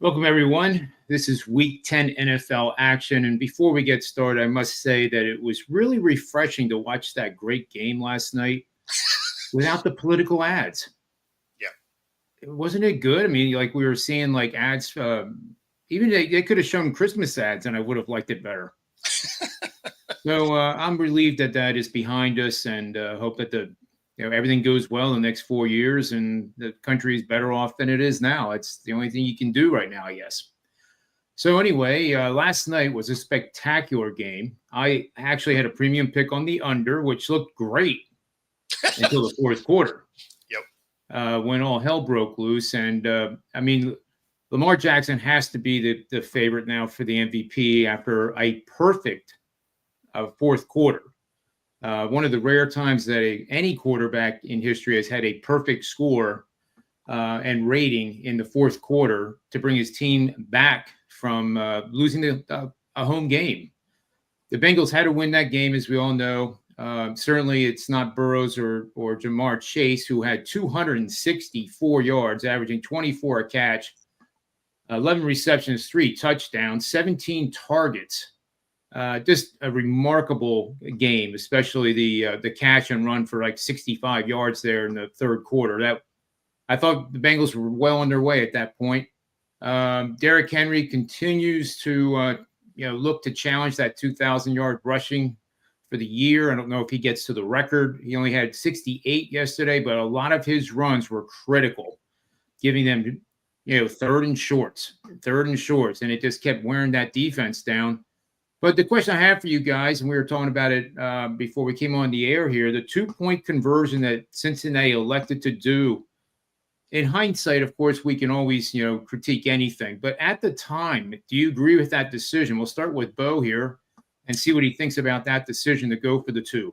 Welcome, everyone. This is Week 10 NFL action. And before we get started, I must say that it was really refreshing to watch that great game last night without the political ads. Yeah. Wasn't it good? I mean, like we were seeing like ads, even they could have shown Christmas ads and I would have liked it better. So I'm relieved that that is behind us and hope that everything goes well in the next 4 years and the country is better off than it is now. It's the only thing you can do right now, I guess. So anyway, last night was a spectacular game. I actually had a premium pick on the under, which looked great until the fourth quarter. Yep. When all hell broke loose, and I mean, Lamar Jackson has to be the favorite now for the MVP after a perfect fourth quarter. One of the rare times that any quarterback in history has had a perfect score and rating in the fourth quarter to bring his team back from losing a home game. The Bengals had to win that game, as we all know. Certainly, it's not Burrows or Jamar Chase, who had 264 yards, averaging 24 a catch, 11 receptions, 3 touchdowns, 17 targets. Just a remarkable game, especially the catch and run for like 65 yards there in the third quarter. That I thought the Bengals were well on their way at that point. Derrick Henry continues to look to challenge that 2,000-yard rushing for the year. I don't know if he gets to the record. He only had 68 yesterday, but a lot of his runs were critical, giving them third and shorts, and it just kept wearing that defense down. But the question I have for you guys, and we were talking about it before we came on the air here, the 2-point conversion that Cincinnati elected to do. In hindsight, of course, we can always, critique anything. But at the time, do you agree with that decision? We'll start with Bo here and see what he thinks about that decision to go for the 2.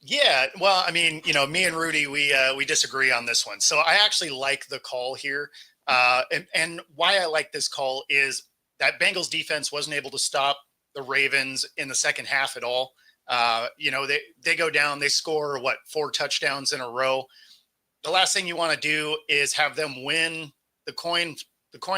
Yeah, well, I mean, me and Rudy, we disagree on this one. So I actually like the call here. And why I like this call is that Bengals defense wasn't able to stop the Ravens in the second half at all. They go down, they score, 4 touchdowns in a row. The last thing you want to do is have them win the coin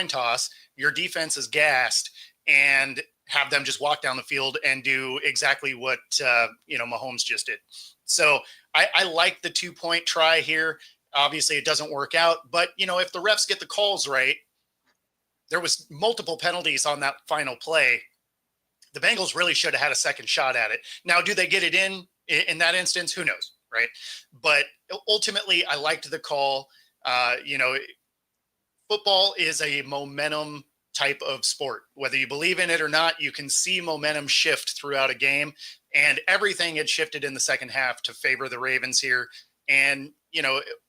toss. Your defense is gassed, and have them just walk down the field and do exactly what Mahomes just did. So I like the 2-point try here. Obviously, it doesn't work out, but if the refs get the calls right, there was multiple penalties on that final play. The Bengals really should have had a second shot at it. Now, do they get it in that instance? Who knows? Right. But ultimately, I liked the call. Football is a momentum type of sport. Whether you believe in it or not, you can see momentum shift throughout a game. And everything had shifted in the second half to favor the Ravens here. And,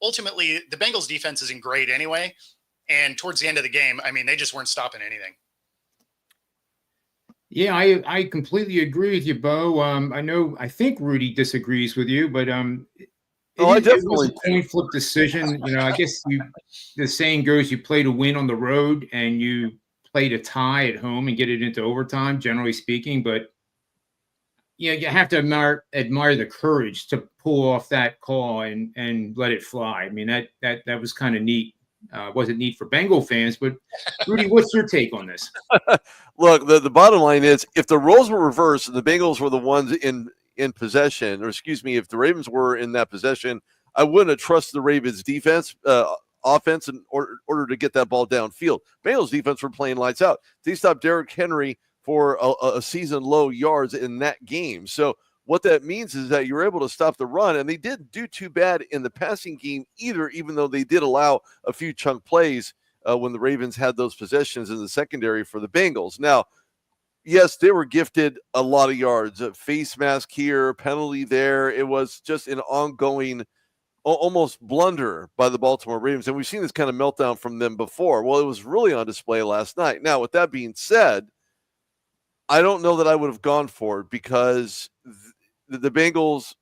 ultimately, the Bengals defense isn't great anyway. And towards the end of the game, I mean, they just weren't stopping anything. Yeah, I completely agree with you, Bo. I think Rudy disagrees with you, but it was a coin flip decision. I guess the saying goes, you play to win on the road and you play to tie at home and get it into overtime, generally speaking. But you have to admire the courage to pull off that call and let it fly. I mean, that was kind of neat. Wasn't neat for Bengal fans, but Rudy, what's your take on this? Look, the bottom line is, if the roles were reversed and the Bengals were the ones in possession, or excuse me, if the Ravens were in that possession, I wouldn't have trusted the Ravens defense, offense in order to get that ball downfield. Bengals defense were playing lights out. They stopped Derrick Henry for a season low yards in that game. So what that means is that you're able to stop the run, and they didn't do too bad in the passing game either, even though they did allow a few chunk plays when the Ravens had those possessions in the secondary for the Bengals. Now, yes, they were gifted a lot of yards, a face mask here, penalty there. It was just an ongoing, almost blunder by the Baltimore Ravens, and we've seen this kind of meltdown from them before. Well, it was really on display last night. Now, with that being said, I don't know that I would have gone for it because the Bengals,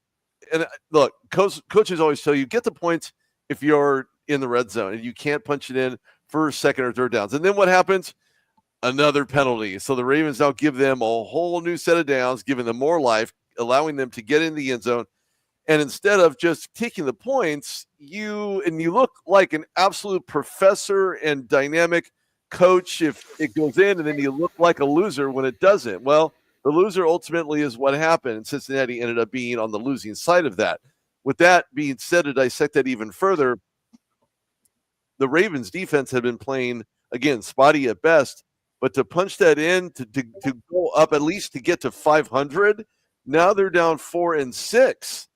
and look, coaches always tell you, get the points if you're in the red zone and you can't punch it in for second or third downs. And then what happens? Another penalty. So the Ravens now give them a whole new set of downs, giving them more life, allowing them to get in the end zone. And instead of just taking the points, you look like an absolute professor and dynamic coach if it goes in and then you look like a loser when it doesn't. Well, the loser ultimately is what happened, and Cincinnati ended up being on the losing side of that. With that being said, to dissect that even further, the Ravens defense had been playing, again, spotty at best, but to punch that in, to go up at least to get to 500, now they're down 4-6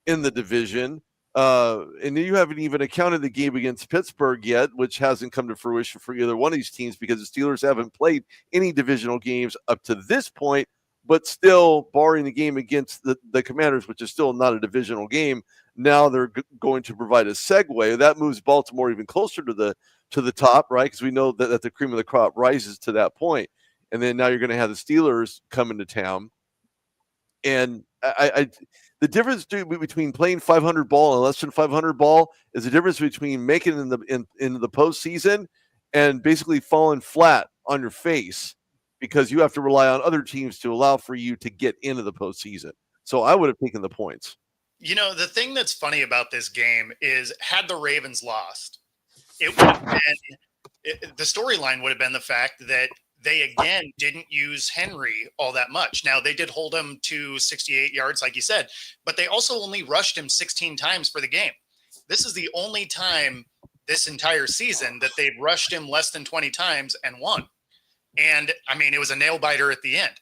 in the division. And you haven't even accounted the game against Pittsburgh yet, which hasn't come to fruition for either one of these teams because the Steelers haven't played any divisional games up to this point, but still, barring the game against the Commanders, which is still not a divisional game, now they're going to provide a segue. That moves Baltimore even closer to the top, right? Because we know that the cream of the crop rises to that point. And then now you're going to have the Steelers come into town. And the difference between playing 500 ball and less than 500 ball is the difference between making it in the postseason and basically falling flat on your face because you have to rely on other teams to allow for you to get into the postseason. So I would have taken the points. You know, the thing that's funny about this game is had the Ravens lost, it would have been the storyline would have been the fact that they again didn't use Henry all that much. Now they did hold him to 68 yards, like you said, but they also only rushed him 16 times for the game. This is the only time this entire season that they've rushed him less than 20 times and won. And I mean, it was a nail biter at the end.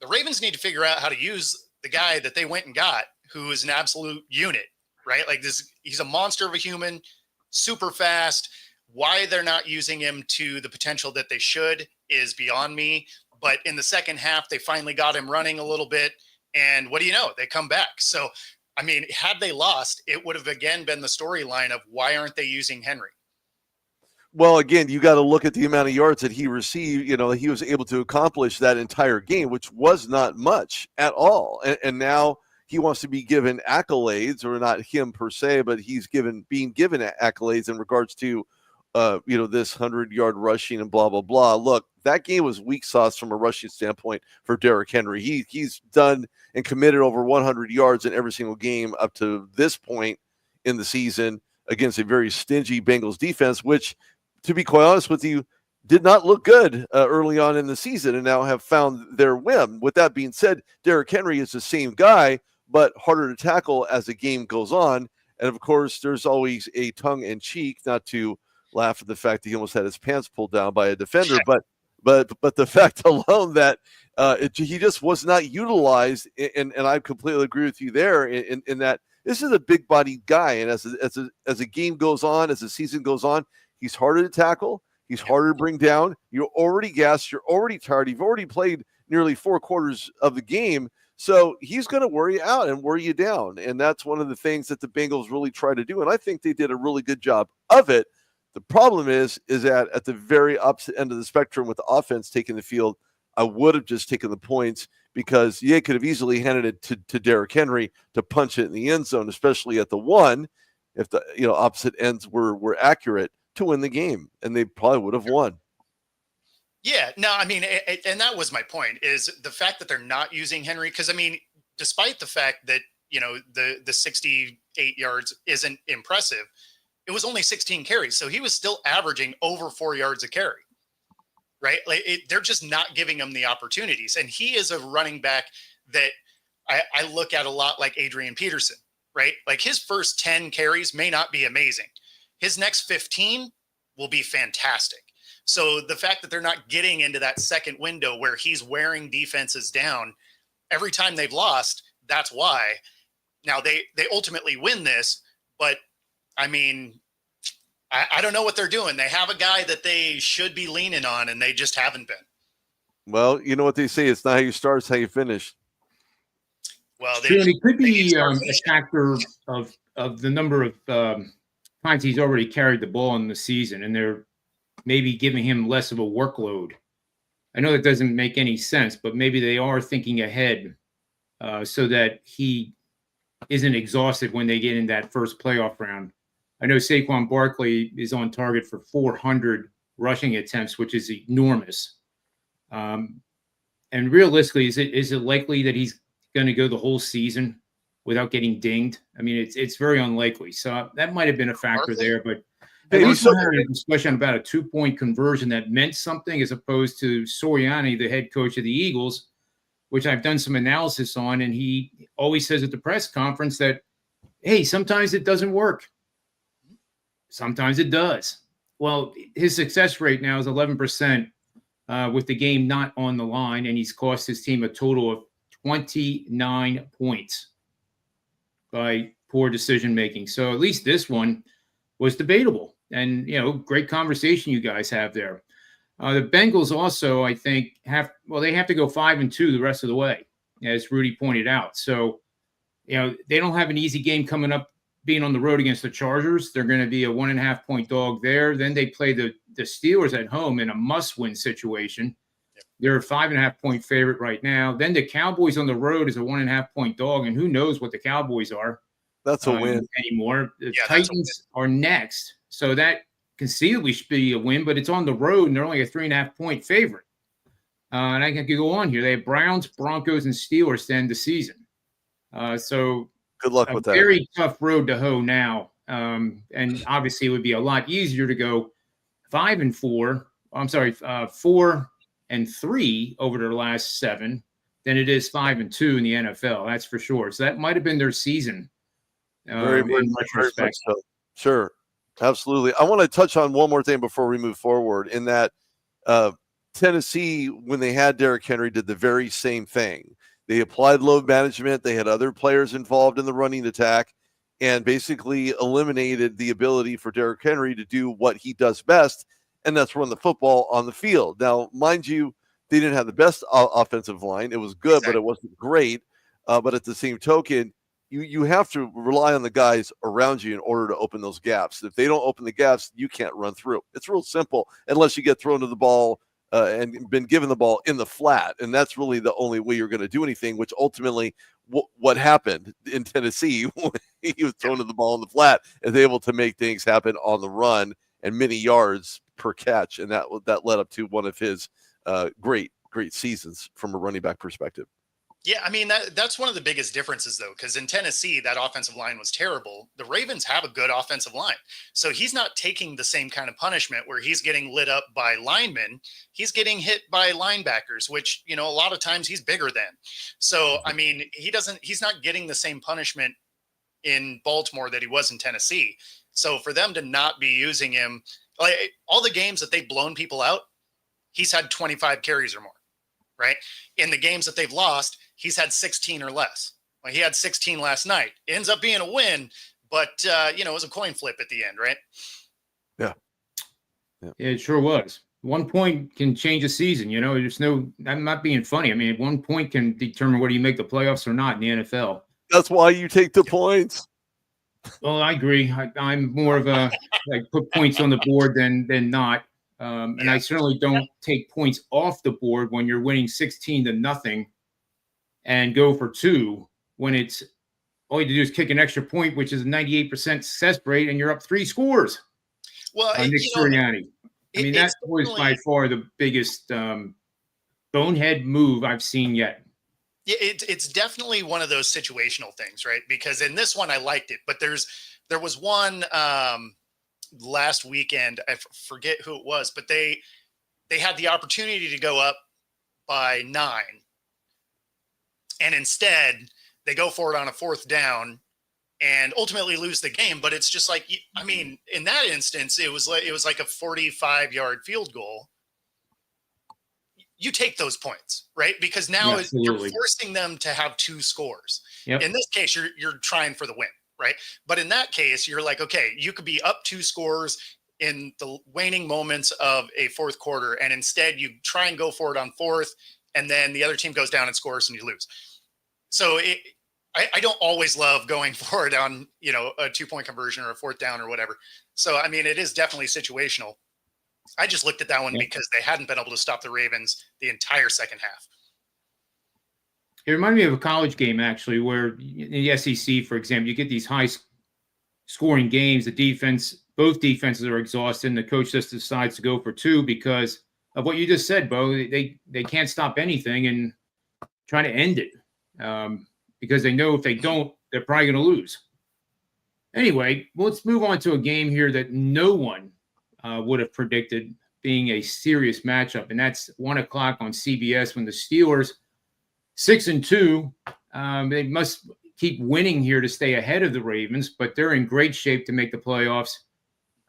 The Ravens need to figure out how to use the guy that they went and got, who is an absolute unit, right? Like this, he's a monster of a human, super fast. Why they're not using him to the potential that they should is beyond me. But in the second half, they finally got him running a little bit. And what do you know? They come back. So, I mean, had they lost, it would have again been the storyline of why aren't they using Henry? Well, again, you got to look at the amount of yards that he received. You know, he was able to accomplish that entire game, which was not much at all. And now he wants to be given accolades, or not him per se, but he's being given accolades in regards to, this 100-yard rushing and blah, blah, blah. Look, that game was weak sauce from a rushing standpoint for Derrick Henry. He's done and committed over 100 yards in every single game up to this point in the season against a very stingy Bengals defense, which, to be quite honest with you, did not look good early on in the season and now have found their whim. With that being said, Derrick Henry is the same guy, but harder to tackle as the game goes on. And of course, there's always a tongue in cheek, not to laugh at the fact that he almost had his pants pulled down by a defender, but the fact alone that he just was not utilized. And I completely agree with you there in that this is a big bodied guy. And as the game goes on, as the season goes on, he's harder to tackle. He's harder to bring down. You're already gassed. You're already tired. You've already played nearly 4 quarters of the game. So he's going to wear you out and wear you down. And that's one of the things that the Bengals really try to do. And I think they did a really good job of it. The problem is that at the very opposite end of the spectrum with the offense taking the field, I would have just taken the points because they could have easily handed it to Derrick Henry to punch it in the end zone, especially at the one, if the opposite ends were accurate, to win the game. And they probably would have won. Yeah, no, I mean, and that was my point, is the fact that they're not using Henry. Because, I mean, despite the fact that, the 68 yards isn't impressive, it was only 16 carries. So he was still averaging over 4 yards a carry, right? Like they're just not giving him the opportunities. And he is a running back that I look at a lot like Adrian Peterson, right? Like his first 10 carries may not be amazing. His next 15 will be fantastic. So the fact that they're not getting into that second window where he's wearing defenses down every time they've lost, that's why. Now they ultimately win this, but I mean, I don't know what they're doing. They have a guy that they should be leaning on, and they just haven't been. Well, you know what they say. It's not how you start, it's how you finish. Well, it could be a factor of the number of times he's already carried the ball in the season, and they're maybe giving him less of a workload. I know that doesn't make any sense, but maybe they are thinking ahead so that he isn't exhausted when they get in that first playoff round. I know Saquon Barkley is on target for 400 rushing attempts, which is enormous. And realistically, is it likely that he's going to go the whole season without getting dinged? I mean, it's very unlikely. So that might have been a factor there. But At Dave, least so- we're having a discussion about a 2-point conversion that meant something, as opposed to Soriani, the head coach of the Eagles, which I've done some analysis on, and he always says at the press conference that, hey, sometimes it doesn't work. Sometimes it does. Well, his success rate now is 11% with the game not on the line, and he's cost his team a total of 29 points by poor decision making. So at least this one was debatable, and great conversation you guys have there. The Bengals also, I think, they have to go 5-2 the rest of the way, as Rudy pointed out. So, they don't have an easy game coming up being on the road against the Chargers. They're going to be a 1.5-point dog there. Then they play the Steelers at home in a must-win situation. Yep. They're a 5.5-point favorite right now. Then the Cowboys on the road is a 1.5-point dog, and who knows what the Cowboys are. That's a win. Anymore. The Yeah, that's a Titans are next. So that conceivably should be a win, but it's on the road, and they're only a 3.5-point favorite. And I could go on here. They have Browns, Broncos, and Steelers to end the season. So Good luck a with that. very tough road to hoe now. And obviously it would be a lot easier to go 5-4. I'm sorry, 4-3 over their last 7 than it is 5-2 in the NFL. That's for sure. So that might have been their season. Very In much retrospect. so. Sure. Absolutely. I want to touch on one more thing before we move forward, in that Tennessee, when they had Derrick Henry, did the very same thing. They applied load management. They had other players involved in the running attack and basically eliminated the ability for Derrick Henry to do what he does best, and that's run the football on the field. Now, mind you, they didn't have the best offensive line. It was good, but it wasn't great. But at the same token, you have to rely on the guys around you in order to open those gaps. If they don't open the gaps, you can't run through. It's real simple, unless you get thrown to the ball and been given the ball in the flat. And that's really the only way you're going to do anything, which ultimately what happened in Tennessee when he was thrown to the ball in the flat, is able to make things happen on the run and many yards per catch. And that led up to one of his great seasons from a running back perspective. Yeah, I mean, that's one of the biggest differences, though, because in Tennessee, that offensive line was terrible. The Ravens have a good offensive line. So he's not taking the same kind of punishment where he's getting lit up by linemen. He's getting hit by linebackers, which, a lot of times he's bigger than. So, I mean, he's not getting the same punishment in Baltimore that he was in Tennessee. So for them to not be using him, like all the games that they've blown people out, he's had 25 carries or more, right? In the games that they've lost, he's had 16 or less. Well, he had 16 last night. It ends up being a win, but it was a coin flip at the end, right? Yeah, it sure was. 1 point can change a season. I'm not being funny. I mean, 1 point can determine whether you make the playoffs or not in the NFL. That's why you take the points. Well, I agree. I'm more of a put points on the board than not. And I certainly don't take points off the board when you're winning 16-0 and go for 2 when it's all you have to do is kick an extra point, which is a 98% success rate, and you're up 3 scores. Well, Nick Sirianni. I mean, that was by far the biggest bonehead move I've seen yet. Yeah, it's definitely one of those situational things, right? Because in this one, I liked it, but there was one last weekend. I forget who it was, but they had the opportunity to go up by 9, and instead they go for it on a 4th down and ultimately lose the game. But it's just like, I mean, in that instance, it was like a 45-yard field goal. You take those points, right? Because now you're forcing them to have 2 scores. Yep. In this case, you're trying for the win, right? But in that case, you're like, okay, you could be up 2 scores in the waning moments of a 4th quarter, and instead you try and go for it on 4th, and then the other team goes down and scores and you lose. So I don't always love going for it on, a 2-point conversion or a 4th down or whatever. So, I mean, it is definitely situational. I just looked at that one because they hadn't been able to stop the Ravens the entire second half. It reminded me of a college game, actually, where in the SEC, for example, you get these high-scoring games. Both defenses are exhausted, and the coach just decides to go for 2 because of what you just said, Bo. They can't stop anything and try to end it because they know if they don't, they're probably going to lose. Anyway, let's move on to a game here that no one would have predicted being a serious matchup, and that's 1:00 on CBS when the Steelers, 6-2, they must keep winning here to stay ahead of the Ravens, but they're in great shape to make the playoffs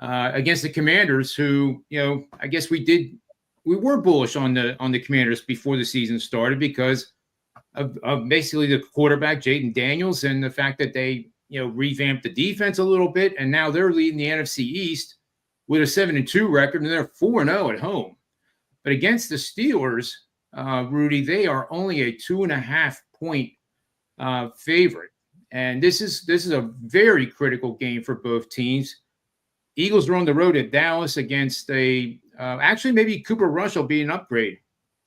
against the Commanders, who, I guess we were bullish on the Commanders before the season started because of basically the quarterback, Jaden Daniels, and the fact that they, revamped the defense a little bit, and now they're leading the NFC East with a 7-2 record, and they're 4-0 at home. But against the Steelers, Rudy, they are only a 2.5-point favorite, and this is a very critical game for both teams. Eagles are on the road at Dallas against actually maybe Cooper Rush will be an upgrade.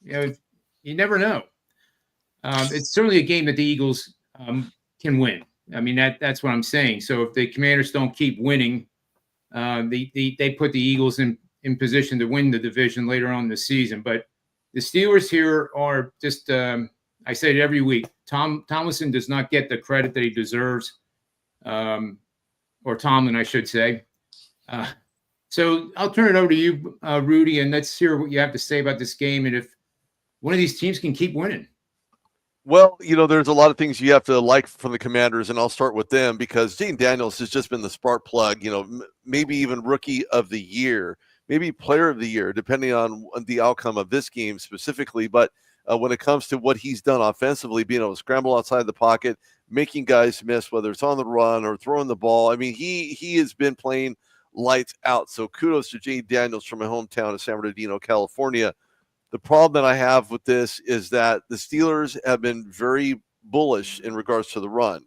You never know. It's certainly a game that the Eagles can win. I mean, that's what I'm saying. So if the Commanders don't keep winning, they put the Eagles in position to win the division later on in the season. But the Steelers here are just, I say it every week, Tomlinson does not get the credit that he deserves, or Tomlin, I should say. So I'll turn it over to you, Rudy, and let's hear what you have to say about this game and if one of these teams can keep winning. Well, there's a lot of things you have to like from the Commanders, and I'll start with them because Jaden Daniels has just been the spark plug, maybe even rookie of the year, maybe player of the year, depending on the outcome of this game specifically. But when it comes to what he's done offensively, being able to scramble outside the pocket, making guys miss, whether it's on the run or throwing the ball, I mean, he has been playing lights out. So kudos to Jaden Daniels from my hometown of San Bernardino, California. The problem that I have with this is that the Steelers have been very bullish in regards to the run.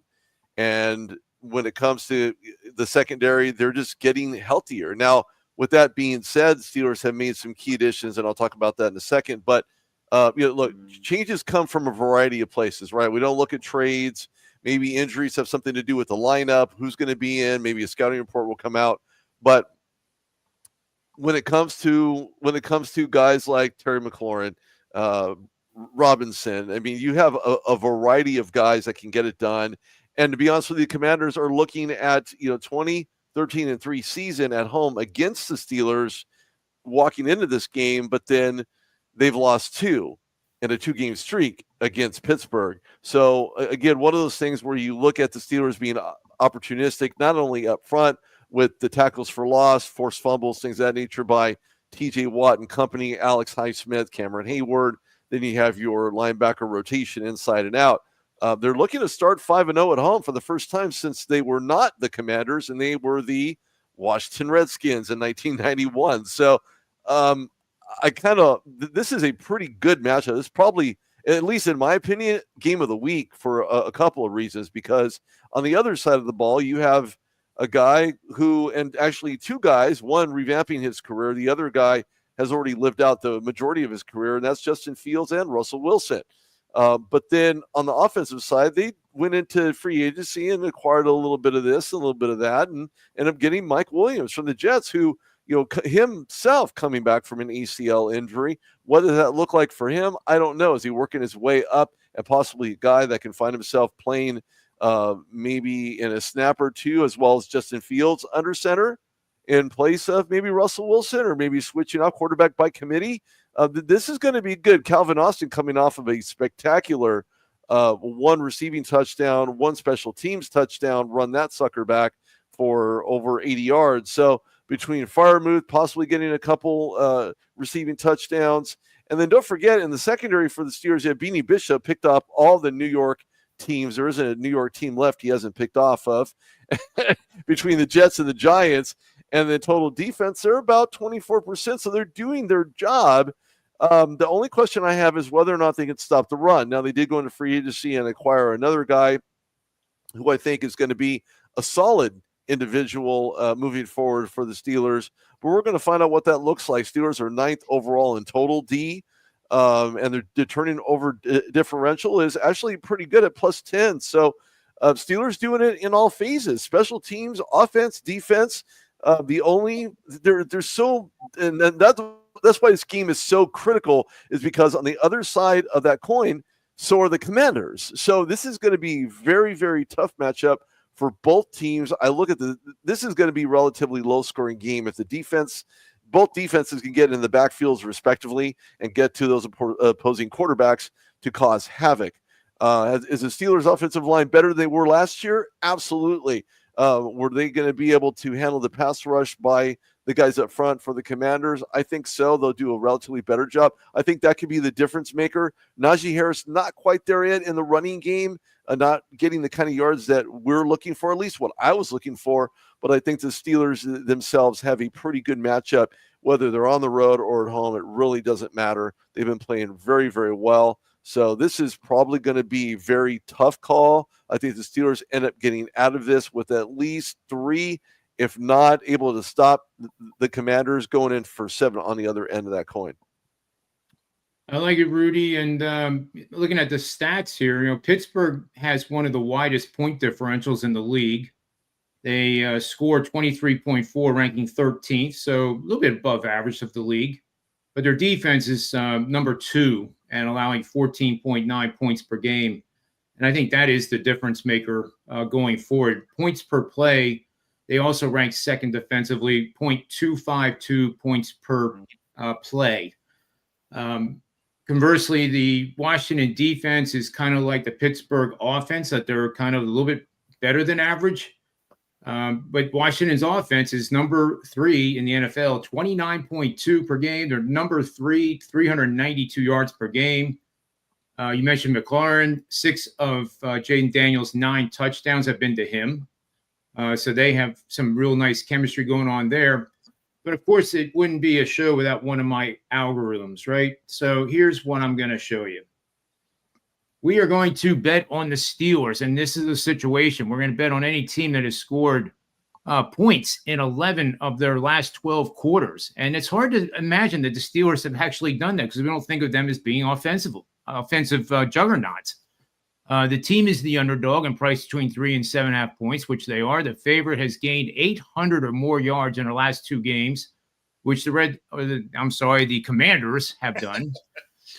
And when it comes to the secondary, they're just getting healthier. Now, with that being said, Steelers have made some key additions, and I'll talk about that in a second. But, look, changes come from a variety of places, right? We don't look at trades. Maybe injuries have something to do with the lineup, who's going to be in. Maybe a scouting report will come out. But when it comes to guys like Terry McLaurin, Robinson, I mean, you have a variety of guys that can get it done. And to be honest with you, the Commanders are looking at 13-3 season at home against the Steelers walking into this game, but then they've lost 2 in a 2-game streak against Pittsburgh. So again, one of those things where you look at the Steelers being opportunistic, not only up front, with the tackles for loss, forced fumbles, things of that nature by TJ Watt and company, Alex Highsmith, Cameron Hayward. Then you have your linebacker rotation inside and out. They're looking to start 5-0 at home for the first time since they were not the Commanders and they were the Washington Redskins in 1991. So this is a pretty good matchup. It's probably, at least in my opinion, game of the week for a couple of reasons, because on the other side of the ball, you have a guy who, and actually 2 guys, one revamping his career, the other guy has already lived out the majority of his career, and that's Justin Fields and Russell Wilson. But then on the offensive side, they went into free agency and acquired a little bit of this, a little bit of that, and ended up getting Mike Williams from the Jets, who, himself coming back from an ACL injury. What does that look like for him? I don't know. Is he working his way up and possibly a guy that can find himself playing maybe in a snap or 2, as well as Justin Fields under center in place of maybe Russell Wilson, or maybe switching out quarterback by committee? This is going to be good. Calvin Austin coming off of a spectacular 1 receiving touchdown, 1 special teams touchdown, run that sucker back for over 80 yards. So between Freiermuth possibly getting a couple receiving touchdowns, and then don't forget, in the secondary for the Steelers, you have Beanie Bishop picked up all the New York teams. There isn't a New York team left he hasn't picked off of between the Jets and the Giants. And the total defense, they're about 24%, so they're doing their job. The only question I have is whether or not they can stop the run. Now, they did go into free agency and acquire another guy who I think is going to be a solid individual moving forward for the Steelers. But we're going to find out what that looks like. Steelers are 9th overall in total D. And their turning over differential is actually pretty good at +10. So Steelers doing it in all phases: special teams, offense, defense. They're so, and that's why this game is so critical, is because on the other side of that coin, so are the Commanders. So this is going to be very, very tough matchup for both teams. I look at this is going to be a relatively low scoring game if both defenses can get in the backfields respectively and get to those opposing quarterbacks to cause havoc. Is the Steelers' offensive line better than they were last year? Absolutely. Were they going to be able to handle the pass rush by the guys up front for the Commanders? I think so. They'll do a relatively better job. I think that could be the difference maker. Najee Harris, not quite there yet in the running game, not getting the kind of yards that we're looking for, at least what I was looking for. But I think the Steelers themselves have a pretty good matchup, whether they're on the road or at home. It really doesn't matter. They've been playing very, very well. So this is probably going to be a very tough call. I think the Steelers end up getting out of this with at least 3, if not able to stop the Commanders going in for 7 on the other end of that coin. I like it, Rudy. And looking at the stats here, Pittsburgh has one of the widest point differentials in the league. They scored 23.4, ranking 13th, so a little bit above average of the league. But their defense is number 2 and allowing 14.9 points per game. And I think that is the difference maker going forward. Points per play, they also rank second defensively, 0.252 points per play. Conversely, the Washington defense is kind of like the Pittsburgh offense, that they're kind of a little bit better than average. But Washington's offense is number 3 in the NFL, 29.2 per game. They're number 3, 392 yards per game. You mentioned McLaurin. 6 of Jaden Daniels' 9 touchdowns have been to him. So they have some real nice chemistry going on there. But of course, it wouldn't be a show without one of my algorithms, right? So here's what I'm going to show you. We are going to bet on the Steelers, and this is the situation. We're going to bet on any team that has scored points in 11 of their last 12 quarters. And it's hard to imagine that the Steelers have actually done that because we don't think of them as being offensive juggernauts. The team is the underdog and priced between 3 and 7.5 points, which they are. The favorite has gained 800 or more yards in their last 2 games, which the Commanders have done.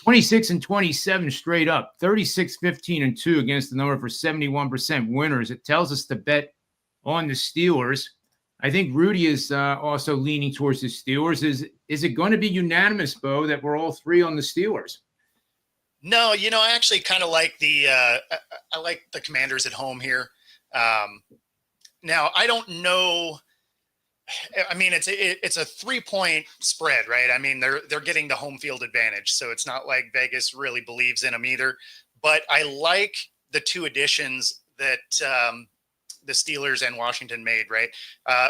26 and 27 straight up, 36, 15 and 2 against the number for 71% winners. It tells us to bet on the Steelers. I think Rudy is also leaning towards the Steelers. Is it going to be unanimous, Bo, that we're all 3 on the Steelers? No, I actually kind of like I like the Commanders at home here. Now I don't know. I mean, it's a 3-point spread, right? I mean, they're getting the home field advantage, so it's not like Vegas really believes in them either. But I like the 2 additions that the Steelers and Washington made, right?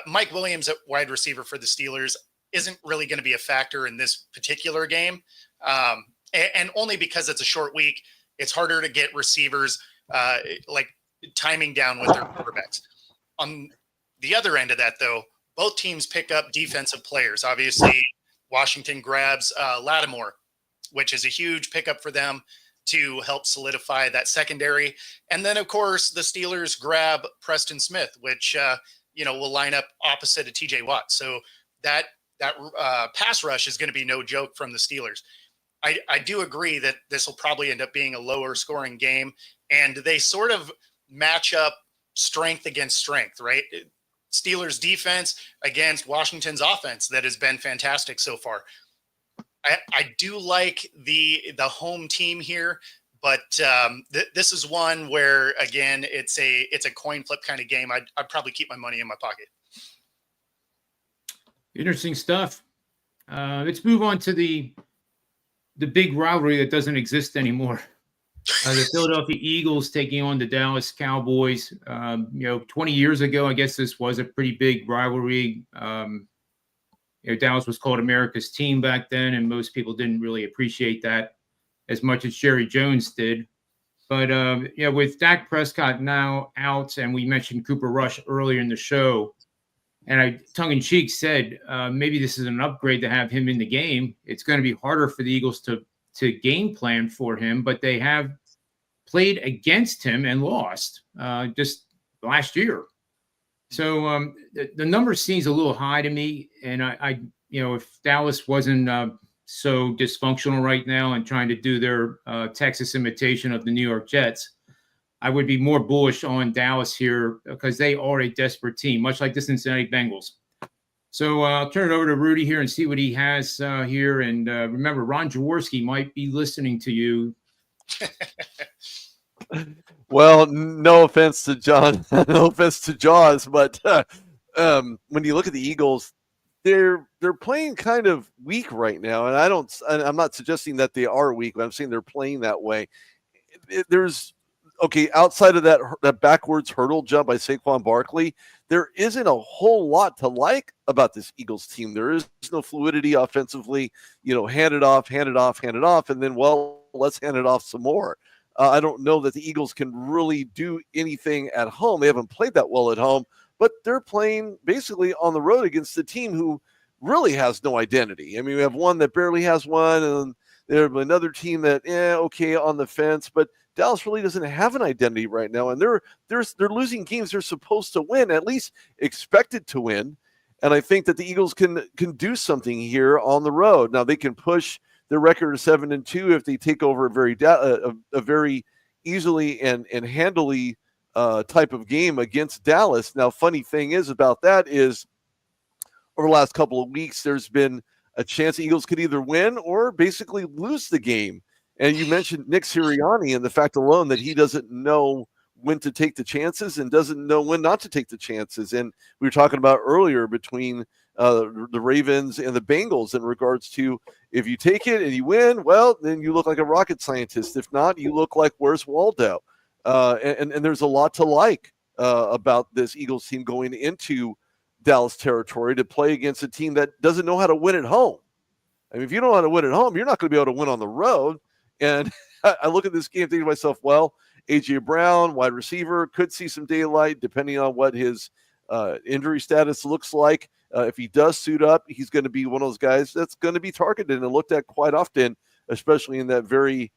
Mike Williams at wide receiver for the Steelers isn't really going to be a factor in this particular game, and only because it's a short week. It's harder to get receivers like timing down with their quarterbacks. On the other end of that, though, both teams pick up defensive players. Obviously, Washington grabs Lattimore, which is a huge pickup for them to help solidify that secondary. And then, of course, the Steelers grab Preston Smith, which, will line up opposite of TJ Watt. So that pass rush is going to be no joke from the Steelers. I do agree that this will probably end up being a lower scoring game, and they sort of match up strength against strength, right? Steelers defense against Washington's offense that has been fantastic so far. I do like the home team here, but this is one where, again, it's a coin flip kind of game. I'd probably keep my money in my pocket. Interesting stuff. Let's move on to the big rivalry that doesn't exist anymore. The Philadelphia Eagles taking on the Dallas Cowboys. 20 years ago, I guess this was a pretty big rivalry. Dallas was called America's team back then, and most people didn't really appreciate that as much as Jerry Jones did. But with Dak Prescott now out, and we mentioned Cooper Rush earlier in the show, and I tongue-in-cheek said maybe this is an upgrade to have him in the game. It's going to be harder for the Eagles to game plan for him, but they have played against him and lost just last year. So the number seems a little high to me. And I if Dallas wasn't so dysfunctional right now and trying to do their Texas imitation of the New York Jets, I would be more bullish on Dallas here because they are a desperate team, much like the Cincinnati Bengals. So I'll turn it over to Rudy here and see what he has here. And remember, Ron Jaworski might be listening to you. Well, no offense to John, no offense to Jaws, but when you look at the Eagles, they're playing kind of weak right now, and I'm not suggesting that they are weak, but I'm saying they're playing that way. There's outside of that backwards hurdle jump by Saquon Barkley, there isn't a whole lot to like about this Eagles team. There is no fluidity offensively. Hand it off, and then let's hand it off some more. I don't know that the Eagles can really do anything at home. They haven't played that well at home, but they're playing basically on the road against a team who really has no identity. I mean, we have one that barely has one, and there's another team that, on the fence, but Dallas really doesn't have an identity right now, and they're losing games they're supposed to win, at least expected to win. And I think that the Eagles can do something here on the road. Now they can push their record of 7-2 if they take over a very easily and handily type of game against Dallas. Now, funny thing is about that is over the last couple of weeks, there's been a chance the Eagles could either win or basically lose the game. And you mentioned Nick Sirianni and the fact alone that he doesn't know when to take the chances and doesn't know when not to take the chances. And we were talking about earlier between the Ravens and the Bengals in regards to if you take it and you win, well, then you look like a rocket scientist. If not, you look like Where's Waldo? And there's a lot to like about this Eagles team going into Dallas territory to play against a team that doesn't know how to win at home. I mean, if you don't know how to win at home, you're not going to be able to win on the road. And I look at this game thinking to myself, well, A.J. Brown, wide receiver, could see some daylight depending on what his injury status looks like. If he does suit up, he's going to be one of those guys that's going to be targeted and looked at quite often, especially in that very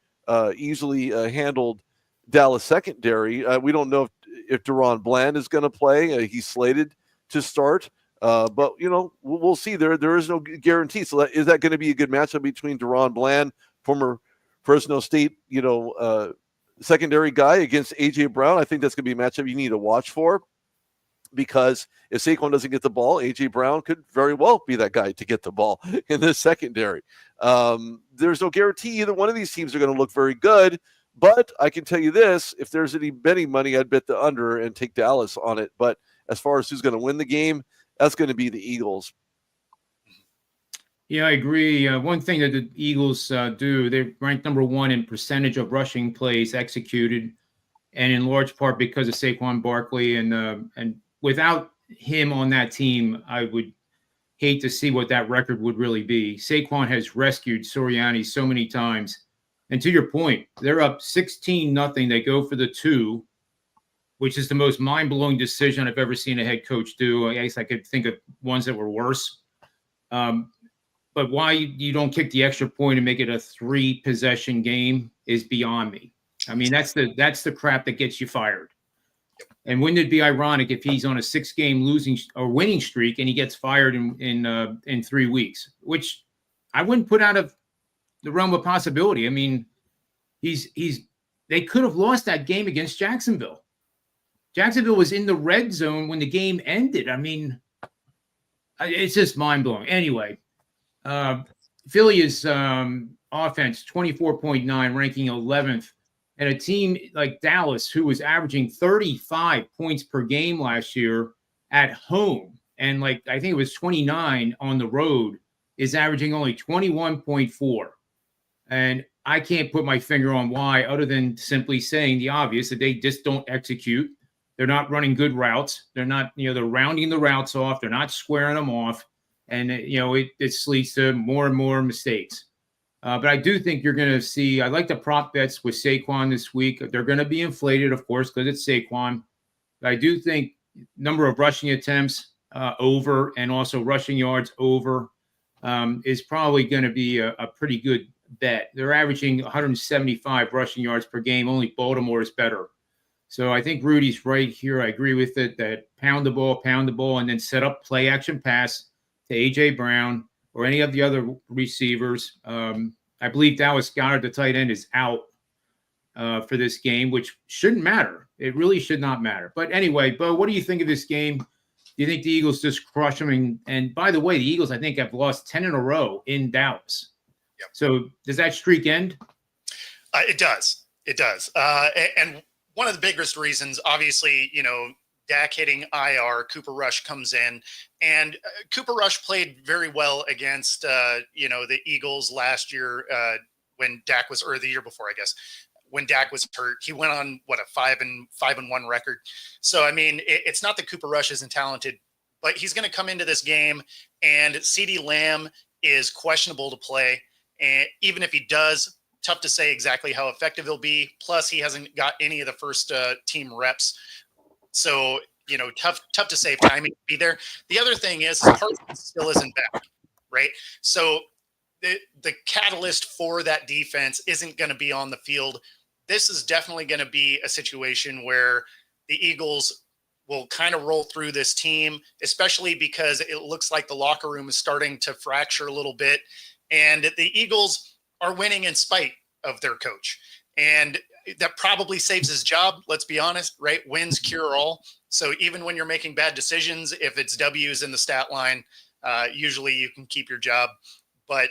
easily handled Dallas secondary. We don't know if Deron Bland is going to play. He's slated to start, but we'll see. There is no guarantee. So is that going to be a good matchup between Deron Bland, former Fresno State, secondary guy, against A.J. Brown? I think that's going to be a matchup you need to watch for. Because if Saquon doesn't get the ball, A.J. Brown could very well be that guy to get the ball in the secondary. There's no guarantee either one of these teams are going to look very good, but I can tell you this, if there's any betting money, I'd bet the under and take Dallas on it. But as far as who's going to win the game, that's going to be the Eagles. Yeah, I agree. One thing that the Eagles do, they're ranked number 1 in percentage of rushing plays executed, and in large part because of Saquon Barkley. And without him on that team, I would hate to see what that record would really be. Saquon has rescued Sirianni so many times. And to your point, they're up 16-0. They go for the 2, which is the most mind-blowing decision I've ever seen a head coach do. I guess I could think of ones that were worse. But why you don't kick the extra point and make it a 3-possession game is beyond me. I mean, that's the crap that gets you fired. And wouldn't it be ironic if he's on a 6-game losing or winning streak and he gets fired in 3 weeks, which I wouldn't put out of the realm of possibility. I mean, they could have lost that game against Jacksonville. Jacksonville was in the red zone when the game ended. I mean, it's just mind blowing. Anyway, Philly is offense 24.9, ranking 11th. And a team like Dallas, who was averaging 35 points per game last year at home, and I think it was 29 on the road, is averaging only 21.4. And I can't put my finger on why, other than simply saying the obvious, that they just don't execute. They're not running good routes. They're not, they're rounding the routes off. They're not squaring them off. And, it leads to more and more mistakes. But I do think you're going to see, I like the prop bets with Saquon this week. They're going to be inflated, of course, because it's Saquon. But I do think number of rushing attempts over and also rushing yards over is probably going to be a pretty good bet. They're averaging 175 rushing yards per game. Only Baltimore is better. So I think Rudy's right here. I agree with it, that pound the ball, and then set up play action pass to A.J. Brown or any of the other receivers. I believe Dallas Goedert, the tight end, is out. for this game, which shouldn't matter. It really should not matter. But anyway, Bo, what do you think of this game? Do you think the Eagles just crush them? And by the way, the Eagles, I think, have lost 10 in a row in Dallas. Yep. So does that streak end? It does. It does. And one of the biggest reasons, obviously, Dak hitting IR, Cooper Rush comes in, and Cooper Rush played very well against, the Eagles last year when Dak was, or the year before, I guess, when Dak was hurt. He went on a 5-1 record. So, I mean, it's not that Cooper Rush isn't talented, but he's going to come into this game, and CeeDee Lamb is questionable to play. And even if he does, tough to say exactly how effective he'll be. Plus, he hasn't got any of the first team reps. So, tough to say if timing will be there. The other thing is Parsons still isn't back, right? So the catalyst for that defense isn't going to be on the field. This is definitely going to be a situation where the Eagles will kind of roll through this team, especially because it looks like the locker room is starting to fracture a little bit. And the Eagles are winning in spite of their coach. And that probably saves his job. Let's be honest, right? Wins cure all. So even when you're making bad decisions, if it's W's in the stat line, usually you can keep your job. But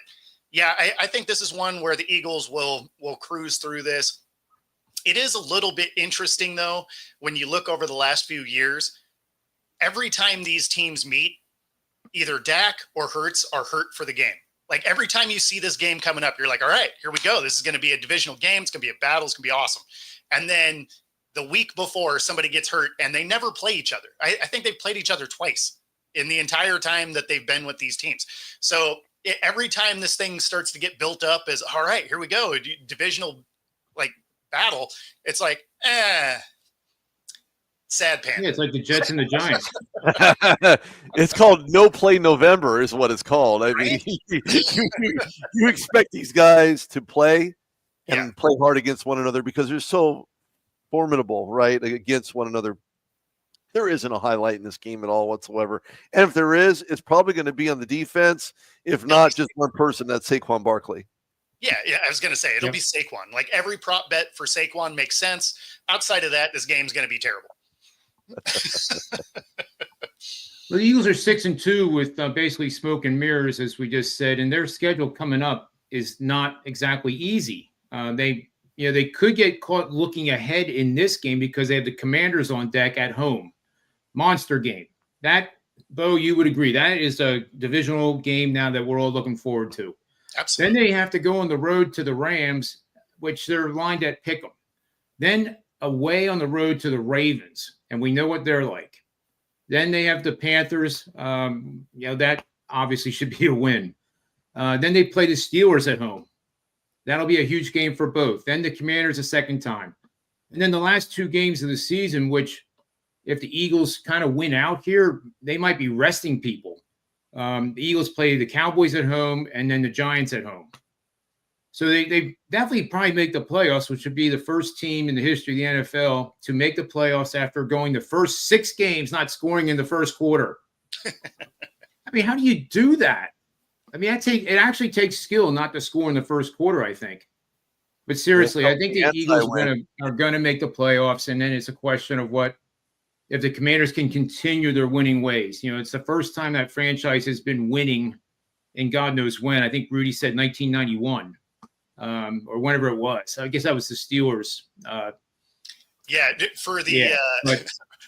yeah, I think this is one where the Eagles will cruise through this. It is a little bit interesting though, when you look over the last few years, every time these teams meet, either Dak or Hurts are hurt for the game. Like every time you see this game coming up, you're like, all right, here we go. This is going to be a divisional game. It's going to be a battle. It's going to be awesome. And then the week before somebody gets hurt and they never play each other. I think they've played each other twice in the entire time that they've been with these teams. So every time this thing starts to get built up as, all right, here we go. Divisional battle. It's like, sad pants. Yeah, it's like the Jets and the Giants. It's called No Play November is what it's called. I mean, you expect these guys to play and play hard against one another because they're so formidable, right, against one another. There isn't a highlight in this game at all whatsoever. And if there is, it's probably going to be on the defense. If not, just one person, that's Saquon Barkley. Yeah, I was going to say, it'll be Saquon. Like every prop bet for Saquon makes sense. Outside of that, this game's going to be terrible. Well, the Eagles are 6-2 with basically smoke and mirrors, as we just said, and their schedule coming up is not exactly easy. They could get caught looking ahead in this game because they have the Commanders on deck at home. Monster game. That, Bo, you would agree, that is a divisional game now that we're all looking forward to. Absolutely. Then they have to go on the road to the Rams, which they're lined at Pick'em. Then away on the road to the Ravens, and we know what they're like. Then they have the Panthers. That obviously should be a win. Then they play the Steelers at home. That'll be a huge game for both. Then the Commanders a second time. And then the last two games of the season, which if the Eagles kind of win out here, they might be resting people. The Eagles play the Cowboys at home and then the Giants at home. So they definitely probably make the playoffs, which would be the first team in the history of the NFL to make the playoffs after going the first 6 games not scoring in the first quarter. I mean, how do you do that? I mean, it actually takes skill not to score in the first quarter, I think. But seriously, I think the Eagles are going to make the playoffs, and then it's a question of if the Commanders can continue their winning ways. It's the first time that franchise has been winning in God knows when. I think Rudy said 1991. Or whenever it was. So I guess that was the Steelers.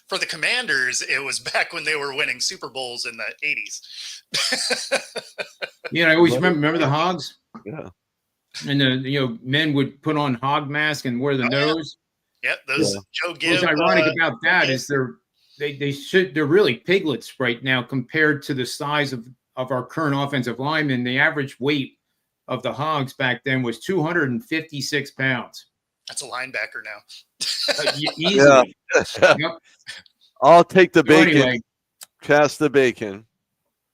For the Commanders, it was back when they were winning Super Bowls in the 80s. I always remember the Hogs. Yeah. And the men would put on hog mask and wear the nose. Yeah, Joe Gibbs. What's ironic about that is they're really piglets right now compared to the size of our current offensive linemen. The average weight of the Hogs back then was 256 pounds. That's a linebacker now. Easily. Yep. I'll take the bacon. Anyway, cast the bacon.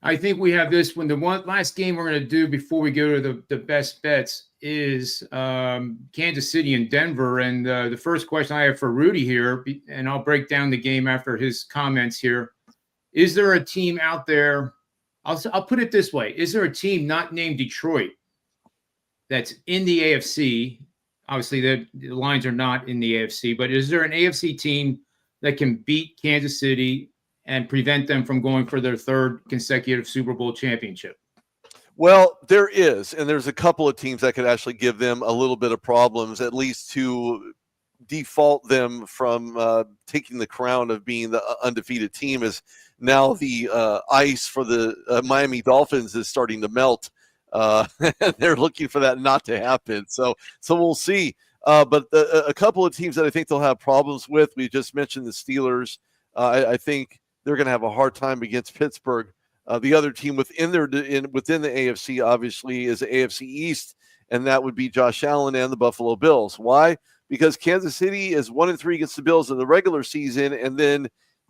I think we have this one. The last game we're going to do before we go to the best bets is Kansas City and Denver. And the first question I have for Rudy here, and I'll break down the game after his comments here. Is there a team out there? I'll put it this way. Is there a team not named Detroit that's in the AFC obviously the lines are not in the AFC, but is there an AFC team that can beat Kansas City and prevent them from going for their third consecutive Super Bowl championship? Well, there is, and there's a couple of teams that could actually give them a little bit of problems, at least to default them from taking the crown of being the undefeated team. Is now the ice for the Miami Dolphins is starting to melt. They're looking for that not to happen. So we'll see. But a couple of teams that I think they'll have problems with, we just mentioned the Steelers. I think they're going to have a hard time against Pittsburgh. The other team within the AFC, obviously, is the AFC East, and that would be Josh Allen and the Buffalo Bills. Why? Because Kansas City is 1-3 against the Bills in the regular season, and then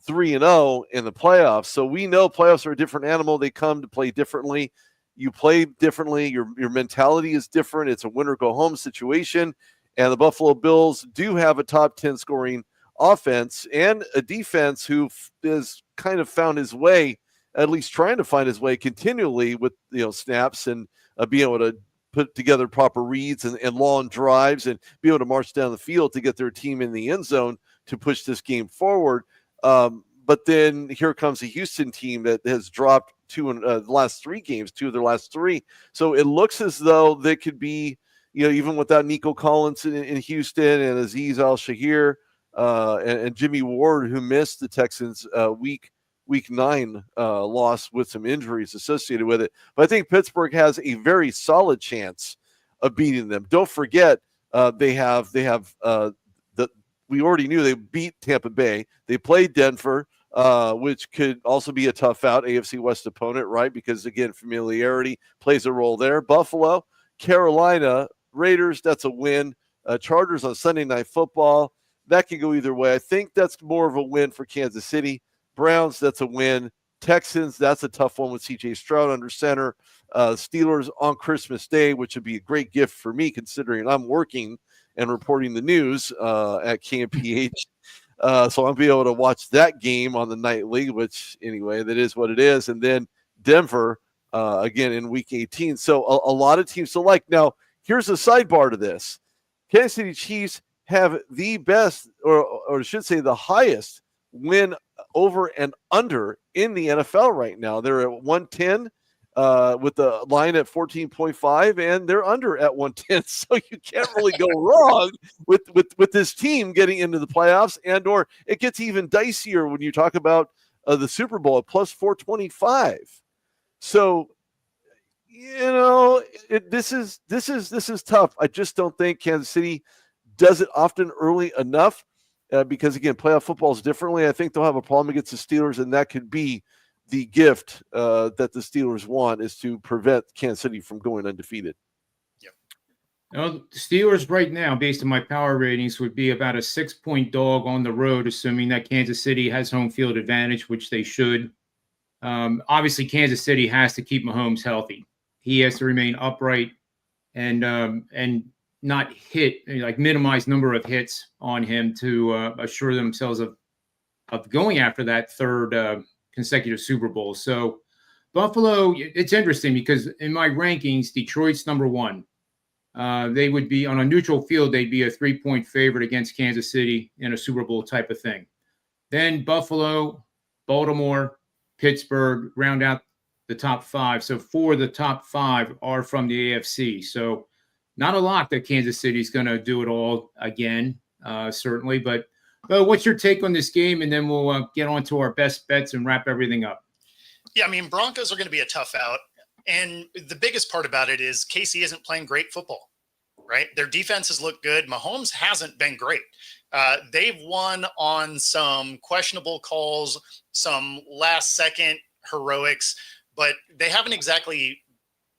3-0 in the playoffs. So we know playoffs are a different animal. They come to play differently. You play differently. Your mentality is different. It's a win or go home situation, and the Buffalo Bills do have a top 10 scoring offense and a defense who has kind of found his way, at least trying to find his way continually with snaps and being able to put together proper reads and long drives and be able to march down the field to get their team in the end zone to push this game forward. But then here comes a Houston team that has dropped two in the last 3 games, 2 of their last 3. So it looks as though they could be, even without Nico Collins in Houston and Azeez Al-Shaair and Jimmy Ward, who missed the Texans week 9 loss with some injuries associated with it. But I think Pittsburgh has a very solid chance of beating them. Don't forget, we already knew they beat Tampa Bay. They played Denver, which could also be a tough out AFC West opponent, right? Because again, familiarity plays a role there. Buffalo, Carolina, Raiders, that's a win. Chargers on Sunday Night Football, that can go either way. I think that's more of a win for Kansas City. Browns, that's a win. Texans, that's a tough one with C.J. Stroud under center. Steelers on Christmas Day, which would be a great gift for me considering I'm working and reporting the news at KMPH. So I'll be able to watch that game on the nightly, which anyway, that is what it is. And then Denver again in week 18. So a lot of teams to like. Now, here's a sidebar to this. Kansas City Chiefs have the best, or I should say the highest win over and under in the NFL right now. They're at 110 with the line at 14.5, and they're under at 110. So you can't really go wrong with this team getting into the playoffs, and or it gets even dicier when you talk about the Super Bowl at plus 425. So this is tough. I just don't think Kansas City does it often early enough. Because, again, playoff football is differently. I think they'll have a problem against the Steelers, and that could be the gift that the Steelers want, is to prevent Kansas City from going undefeated. Yep. The Steelers right now, based on my power ratings, would be about a 6-point dog on the road, assuming that Kansas City has home field advantage, which they should. Obviously, Kansas City has to keep Mahomes healthy. He has to remain upright and not minimize number of hits on him to assure themselves of going after that third consecutive Super Bowl. So Buffalo, it's interesting because in my rankings, Detroit's number 1. They would be on a neutral field. They'd be a 3-point favorite against Kansas City in a Super Bowl type of thing. Then Buffalo, Baltimore, Pittsburgh round out the top 5. So 4 of the top 5 are from the AFC. So not a lot that Kansas City's going to do it all again, certainly. But what's your take on this game? And then we'll get on to our best bets and wrap everything up. Yeah, I mean, Broncos are going to be a tough out. And the biggest part about it is KC isn't playing great football, right? Their defenses look good. Mahomes hasn't been great. They've won on some questionable calls, some last-second heroics, but they haven't exactly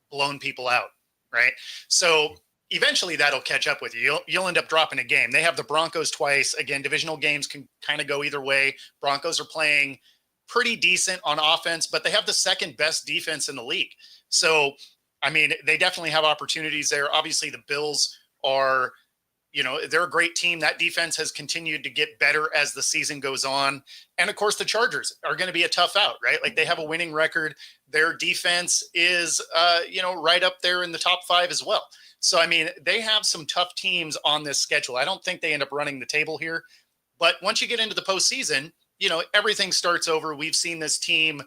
blown people out, right? So eventually that'll catch up with you. You'll end up dropping a game. They have the Broncos twice. Again, divisional games can kind of go either way. Broncos are playing pretty decent on offense, but they have the second best defense in the league. So, I mean, they definitely have opportunities there. Obviously, the Bills are, they're a great team. That defense has continued to get better as the season goes on. And of course, the Chargers are going to be a tough out, right? Like they have a winning record. Their defense is, right up there in the top 5 as well. So, I mean, they have some tough teams on this schedule. I don't think they end up running the table here. But once you get into the postseason, everything starts over. We've seen this team,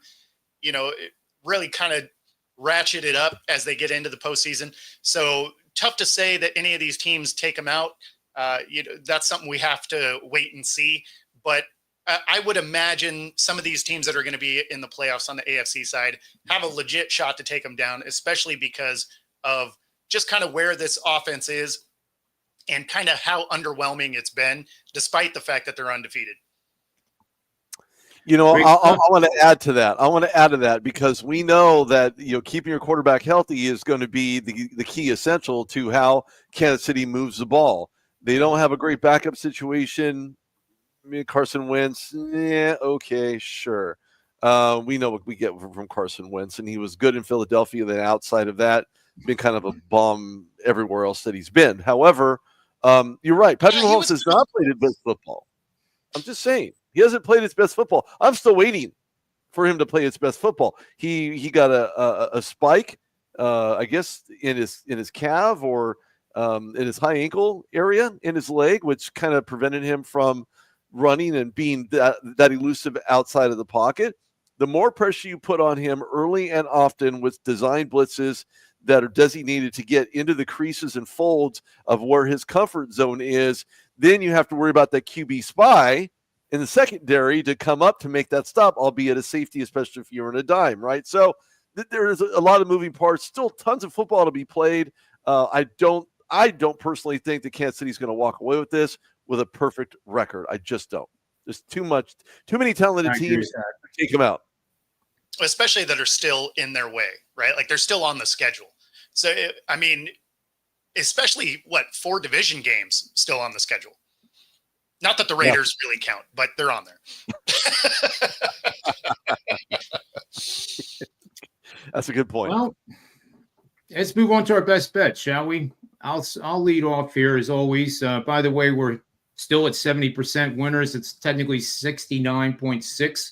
really kind of ratchet it up as they get into the postseason. So tough to say that any of these teams take them out. That's something we have to wait and see. But I would imagine some of these teams that are going to be in the playoffs on the AFC side have a legit shot to take them down, especially because of just kind of where this offense is and kind of how underwhelming it's been, despite the fact that they're undefeated. I want to add to that. Because we know that, keeping your quarterback healthy is going to be the key essential to how Kansas City moves the ball. They don't have a great backup situation. I mean, Carson Wentz, okay, sure. We know what we get from Carson Wentz, and he was good in Philadelphia. Then outside of that, been kind of a bomb everywhere else that he's been. However, you're right. Patrick Mahomes has not played his best football. I'm just saying. He hasn't played his best football. I'm still waiting for him to play his best football. He got a spike, I guess, in his calf or in his high ankle area in his leg, which kind of prevented him from running and being that elusive outside of the pocket. The more pressure you put on him early and often with design blitzes that are designated to get into the creases and folds of where his comfort zone is, then you have to worry about that QB spy in the secondary to come up to make that stop, albeit a safety, especially if you're in a dime, right? So there is a lot of moving parts, still tons of football to be played. I don't personally think that Kansas City is going to walk away with this with a perfect record. I just don't. There's too many talented teams to take them out. Especially that are still in their way, right? Like they're still on the schedule. So, especially 4 division games still on the schedule. Not that the Raiders really count, but they're on there. That's a good point. Well, let's move on to our best bet, shall we? I'll lead off here as always. By the way, we're still at 70% winners. It's technically 69.6.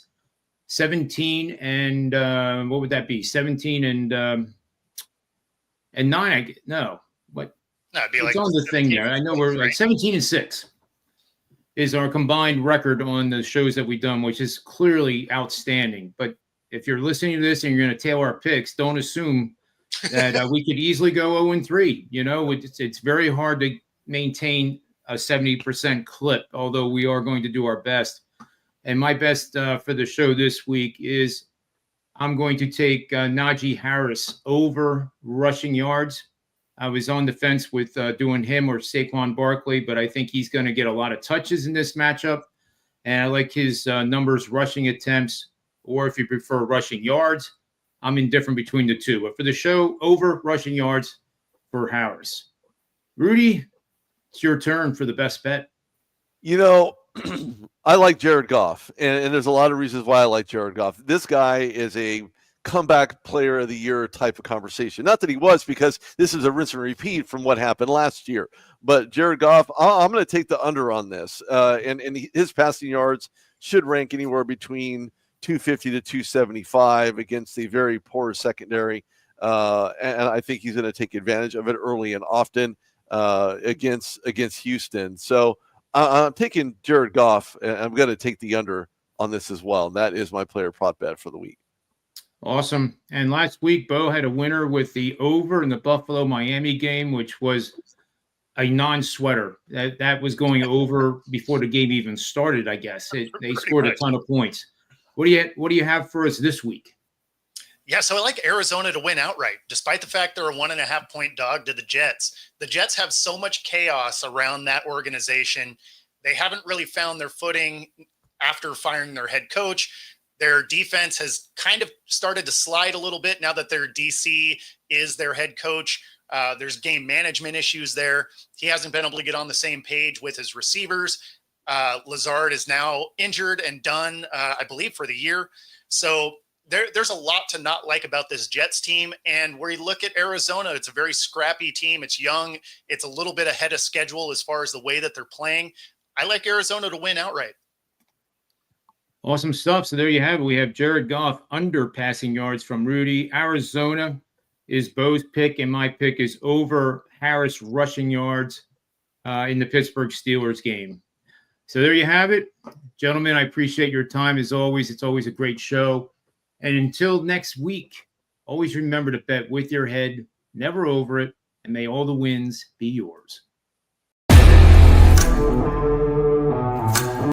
17 and what would that be? 17 and 9. No, what? No, it'd be it's like on the thing there. I know we're like 17 and 6 is our combined record on the shows that we've done, which is clearly outstanding. But if you're listening to this and you're going to tail our picks, don't assume that we could easily go 0-3. It's very hard to maintain a 70% clip, although we are going to do our best. And my best for the show this week is I'm going to take Najee Harris over rushing yards. I was on the fence with doing him or Saquon Barkley, but I think he's going to get a lot of touches in this matchup. And I like his numbers rushing attempts, or if you prefer rushing yards, I'm indifferent between the two. But for the show, over rushing yards for Harris. Rudy, it's your turn for the best bet. I like Jared Goff, and there's a lot of reasons why I like Jared Goff. This guy is a comeback player of the year type of conversation. Not that he was, because this is a rinse and repeat from what happened last year. But Jared Goff, I'm going to take the under on this. And his passing yards should rank anywhere between 250 to 275 against a very poor secondary. And I think he's going to take advantage of it early and often against Houston. So I'm taking Jared Goff, and I'm going to take the under on this as well. And that is my player prop bet for the week. Awesome. And last week, Bo had a winner with the over in the Buffalo-Miami game, which was a non-sweater. That was going over before the game even started, I guess. They scored a ton of points. What do you have for us this week? Yeah, so I like Arizona to win outright, despite the fact they're a 1.5 point dog to the Jets. The Jets have so much chaos around that organization. They haven't really found their footing after firing their head coach. Their defense has kind of started to slide a little bit now that their DC is their head coach. There's game management issues there. He hasn't been able to get on the same page with his receivers. Lazard is now injured and done, I believe, for the year. So there's a lot to not like about this Jets team. And where you look at Arizona, it's a very scrappy team. It's young. It's a little bit ahead of schedule as far as the way that they're playing. I like Arizona to win outright. Awesome stuff. So there you have it. We have Jared Goff under passing yards from Rudy. Arizona is Bo's pick, and my pick is over Harris rushing yards in the Pittsburgh Steelers game. So there you have it. Gentlemen, I appreciate your time as always. It's always a great show. And until next week, always remember to bet with your head, never over it, and may all the wins be yours.